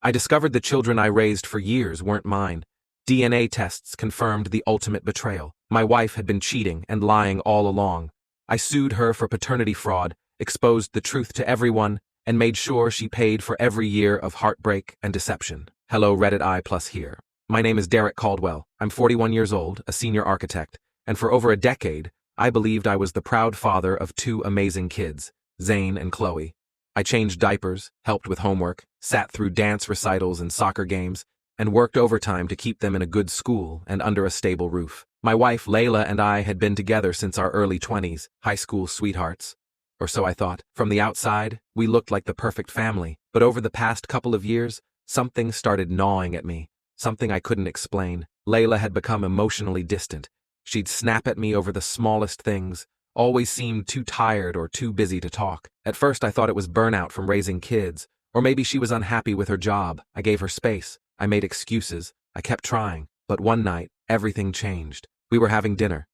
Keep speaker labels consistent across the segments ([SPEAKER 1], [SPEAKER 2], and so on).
[SPEAKER 1] I discovered the children I raised for years weren't mine. DNA tests confirmed the ultimate betrayal. My wife had been cheating and lying all along. I sued her for paternity fraud, exposed the truth to everyone, and made sure she paid for every year of heartbreak and deception. Hello Reddit I+ here. My name is Derrick Caldwell. I'm 41 years old, a senior architect, and for over a decade, I believed I was the proud father of two amazing kids, Zane and Chloe. I changed diapers, helped with homework, sat through dance recitals and soccer games, and worked overtime to keep them in a good school and under a stable roof. My wife, Layla, and I had been together since our early 20s, high school sweethearts. Or so I thought. From the outside, we looked like the perfect family, but over the past couple of years, something started gnawing at me, something I couldn't explain. Layla had become emotionally distant. She'd snap at me over the smallest things, always seemed too tired or too busy to talk. At first I thought it was burnout from raising kids, or maybe she was unhappy with her job. I gave her space. I made excuses. I kept trying. But one night, everything changed. We were having dinner.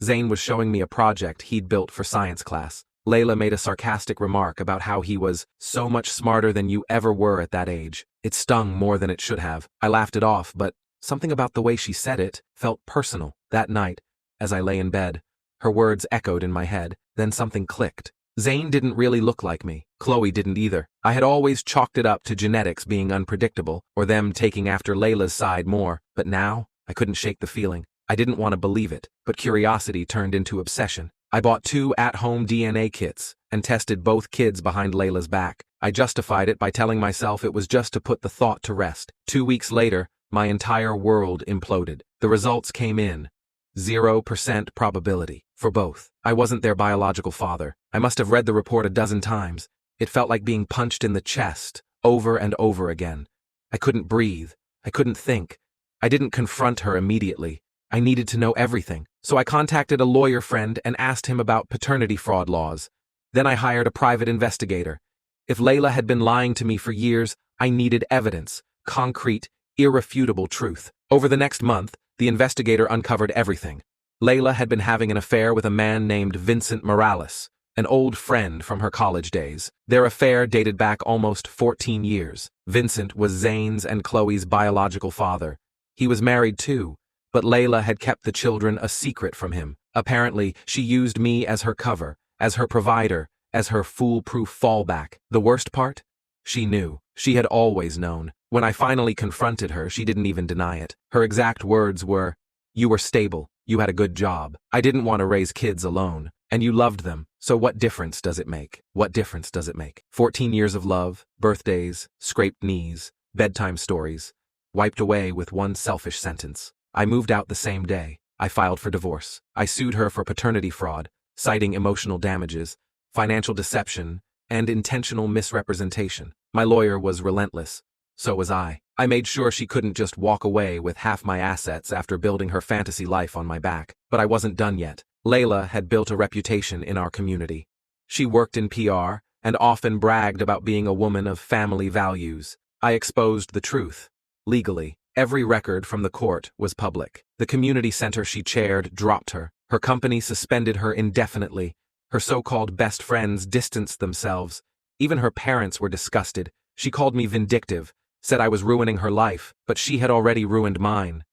[SPEAKER 1] Zane was showing me a project he'd built for science class. Layla made a sarcastic remark about how he was so much smarter than you ever were at that age. It stung more than it should have. I laughed it off, but something about the way she said it felt personal. That night, as I lay in bed, her words echoed in my head, then something clicked. Zane didn't really look like me. Chloe didn't either. I had always chalked it up to genetics being unpredictable, or them taking after Layla's side more, but now, I couldn't shake the feeling. I didn't want to believe it, but curiosity turned into obsession. I bought 2 at-home DNA kits and tested both kids behind Layla's back. I justified it by telling myself it was just to put the thought to rest. 2 weeks later, my entire world imploded. The results came in. 0% probability for both. I wasn't their biological father. I must have read the report a dozen times. It felt like being punched in the chest, over and over again. I couldn't breathe. I couldn't think. I didn't confront her immediately. I needed to know everything, so I contacted a lawyer friend and asked him about paternity fraud laws. Then I hired a private investigator. If Layla had been lying to me for years, I needed evidence, concrete, irrefutable truth. Over the next month, the investigator uncovered everything. Layla had been having an affair with a man named Vincent Morales, an old friend from her college days. Their affair dated back almost 14 years. Vincent was Zane's and Chloe's biological father. He was married too, but Layla had kept the children a secret from him. Apparently, she used me as her cover, as her provider, as her foolproof fallback. The worst part? She knew. She had always known. When I finally confronted her, she didn't even deny it. Her exact words were, "You were stable. You had a good job. I didn't want to raise kids alone. And you loved them. So what difference does it make? What difference does it make?" 14 years of love, birthdays, scraped knees, bedtime stories, wiped away with one selfish sentence. I moved out the same day. I filed for divorce. I sued her for paternity fraud, citing emotional damages, financial deception, and intentional misrepresentation. My lawyer was relentless. So was I. I made sure she couldn't just walk away with half my assets after building her fantasy life on my back. But I wasn't done yet. Layla had built a reputation in our community. She worked in PR and often bragged about being a woman of family values. I exposed the truth. Legally, every record from the court was public. The community center she chaired dropped her. Her company suspended her indefinitely. Her so-called best friends distanced themselves. Even her parents were disgusted. She called me vindictive, said I was ruining her life, but she had already ruined mine.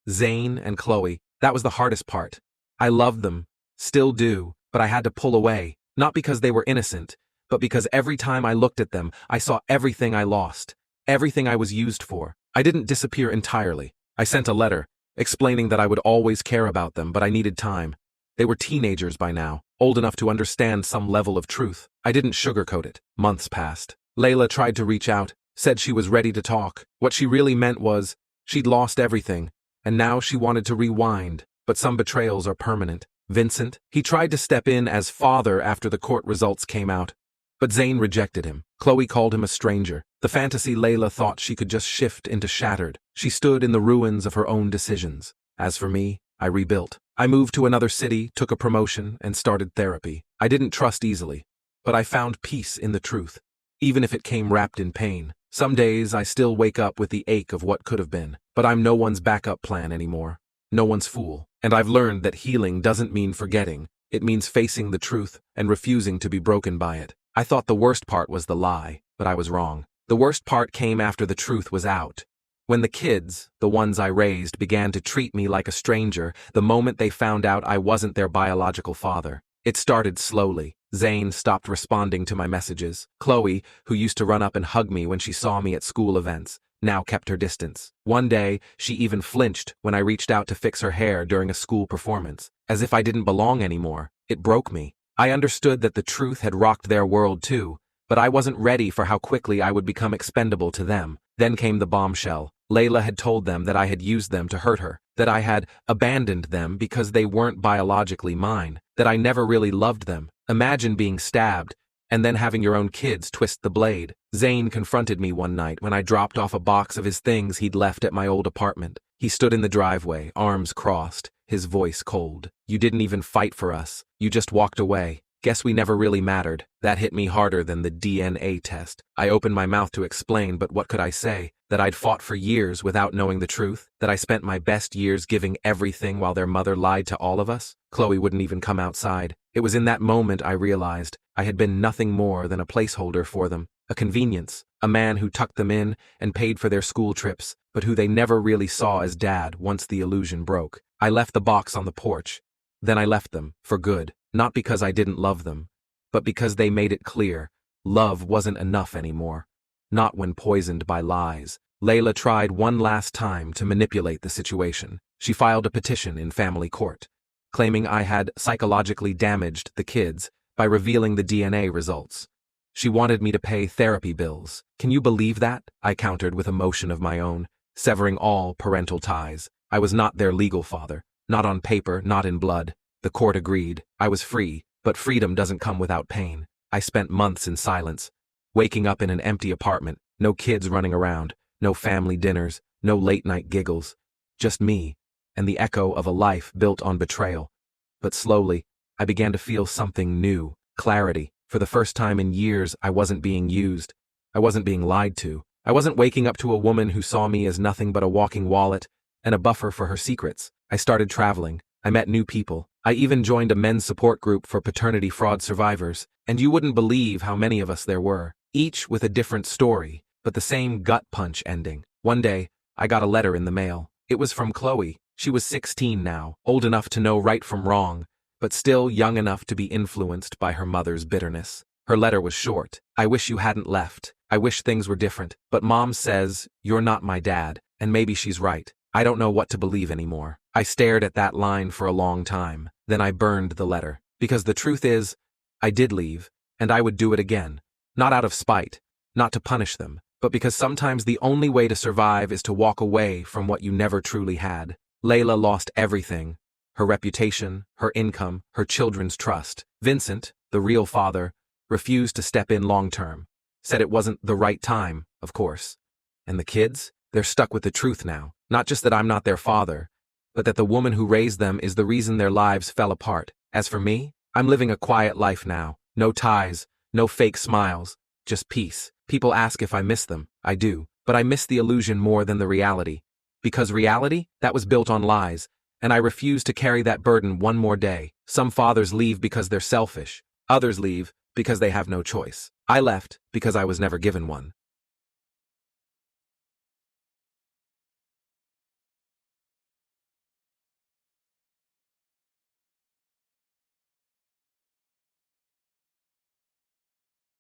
[SPEAKER 1] Zane and Chloe, that was the hardest part. I loved them, still do, but I had to pull away, not because they were innocent, but because every time I looked at them, I saw everything I lost, everything I was used for. I didn't disappear entirely. I sent a letter, explaining that I would always care about them, but I needed time. They were teenagers by now, old enough to understand some level of truth. I didn't sugarcoat it. Months passed. Layla tried to reach out, said she was ready to talk. What she really meant was, she'd lost everything, and now she wanted to rewind. But some betrayals are permanent. Vincent, he tried to step in as father after the court results came out, but Zane rejected him. Chloe called him a stranger. The fantasy Layla thought she could just shift into shattered. She stood in the ruins of her own decisions. As for me, I rebuilt. I moved to another city, took a promotion, and started therapy. I didn't trust easily, but I found peace in the truth, even if it came wrapped in pain. Some days I still wake up with the ache of what could have been, but I'm no one's backup plan anymore. No one's fool. And I've learned that healing doesn't mean forgetting. It means facing the truth and refusing to be broken by it. I thought the worst part was the lie, but I was wrong. The worst part came after the truth was out. When the kids, the ones I raised, began to treat me like a stranger the moment they found out I wasn't their biological father. It started slowly. Zane stopped responding to my messages. Chloe, who used to run up and hug me when she saw me at school events, now kept her distance. One day, she even flinched when I reached out to fix her hair during a school performance, as if I didn't belong anymore. It broke me. I understood that the truth had rocked their world too, but I wasn't ready for how quickly I would become expendable to them. Then came the bombshell. Layla had told them that I had used them to hurt her, that I had abandoned them because they weren't biologically mine, that I never really loved them. Imagine being stabbed, and then having your own kids twist the blade. Zane confronted me one night when I dropped off a box of his things he'd left at my old apartment. He stood in the driveway, arms crossed, his voice cold. "You didn't even fight for us. You just walked away. Guess we never really mattered." That hit me harder than the DNA test. I opened my mouth to explain, but what could I say? That I'd fought for years without knowing the truth? That I spent my best years giving everything while their mother lied to all of us? Chloe wouldn't even come outside. It was in that moment I realized I had been nothing more than a placeholder for them, a convenience, a man who tucked them in and paid for their school trips, but who they never really saw as dad once the illusion broke. I left the box on the porch. Then I left them, for good, not because I didn't love them, but because they made it clear love wasn't enough anymore. Not when poisoned by lies. Layla tried one last time to manipulate the situation. She filed a petition in family court, claiming I had psychologically damaged the kids by revealing the DNA results. She wanted me to pay therapy bills. Can you believe that? I countered with emotion of my own, severing all parental ties. I was not their legal father, not on paper, not in blood. The court agreed. I was free, but freedom doesn't come without pain. I spent months in silence, waking up in an empty apartment, no kids running around, no family dinners, no late-night giggles, just me, and the echo of a life built on betrayal. But slowly, I began to feel something new, clarity. For the first time in years, I wasn't being used. I wasn't being lied to. I wasn't waking up to a woman who saw me as nothing but a walking wallet and a buffer for her secrets. I started traveling. I met new people. I even joined a men's support group for paternity fraud survivors, and you wouldn't believe how many of us there were, each with a different story, but the same gut punch ending. One day, I got a letter in the mail. It was from Chloe. She was 16 now, old enough to know right from wrong, but still young enough to be influenced by her mother's bitterness. Her letter was short. "I wish you hadn't left. I wish things were different, but Mom says you're not my dad, and maybe she's right. I don't know what to believe anymore." I stared at that line for a long time. Then I burned the letter. Because the truth is, I did leave, and I would do it again. Not out of spite, not to punish them, but because sometimes the only way to survive is to walk away from what you never truly had. Layla lost everything. Her reputation, her income, her children's trust. Vincent, the real father, refused to step in long-term. Said it wasn't the right time, of course. And the kids? They're stuck with the truth now. Not just that I'm not their father, but that the woman who raised them is the reason their lives fell apart. As for me, I'm living a quiet life now. No ties, no fake smiles, just peace. People ask if I miss them. I do, but I miss the illusion more than the reality. Because reality, that was built on lies, and I refuse to carry that burden one more day. Some fathers leave because they're selfish. Others leave because they have no choice. I left because I was never given one.